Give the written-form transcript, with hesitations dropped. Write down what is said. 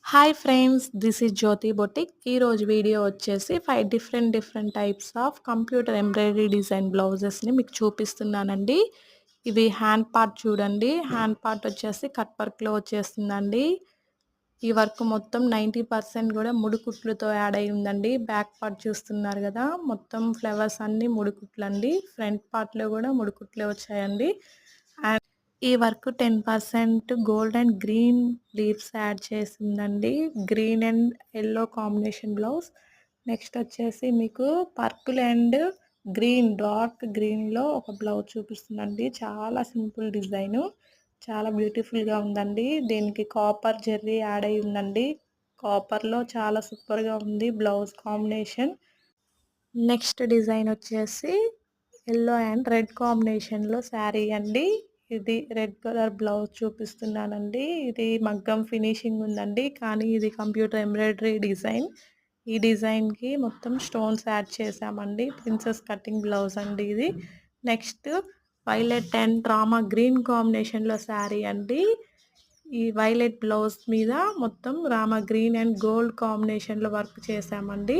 Hi friends, this is Jyoti boutique. ఈరోజు video వచ్చేసి 5 different types of computer embroidery design బ్లౌజెస్ని మీకు చూపిస్తున్నానండి. ఇవి హ్యాండ్ పార్ట్ చూడండి. హ్యాండ్ పార్ట్ వచ్చేసి కట్ వర్క్లో వచ్చేస్తుందండి. ఈ వర్క్ మొత్తం 90% కూడా ముడికుట్లతో యాడ్ అయి ఉందండి. బ్యాక్ పార్ట్ చూస్తున్నారు కదా, మొత్తం ఫ్లవర్స్ అన్నీ ముడికుట్లండి. ఫ్రంట్ పార్ట్లో కూడా ముడికుట్లే వచ్చాయండి. అండ్ ఈ work 10% gold and green leaves add చేసిందండి. Green and yellow combination blouse. Next వచ్చేసి మీకు పర్పుల్ అండ్ గ్రీన్, డార్క్ గ్రీన్లో ఒక బ్లౌజ్ చూపిస్తుందండి. చాలా సింపుల్ డిజైను, చాలా బ్యూటిఫుల్గా ఉందండి. దీనికి కాపర్ జెర్రీ యాడ్ అయి ఉందండి. కాపర్లో చాలా సూపర్గా ఉంది బ్లౌజ్ కాంబినేషన్. నెక్స్ట్ డిజైన్ వచ్చేసి ఎల్లో అండ్ రెడ్ కాంబినేషన్లో శారీ అండి. ఇది రెడ్ కలర్ బ్లౌజ్ చూపిస్తున్నానండి. ఇది మగ్గం ఫినిషింగ్ ఉందండి, కానీ ఇది కంప్యూటర్ ఎంబ్రాయిడరీ డిజైన్. ఈ డిజైన్కి మొత్తం స్టోన్స్ యాడ్ చేసామండి. ప్రిన్సెస్ కటింగ్ బ్లౌజ్ అండి ఇది. Next violet and Rama green కాంబినేషన్లో శారీ అండి. ఈ వైలెట్ బ్లౌజ్ మీద మొత్తం రామా గ్రీన్ అండ్ గోల్డ్ కాంబినేషన్లో వర్క్ చేసామండి.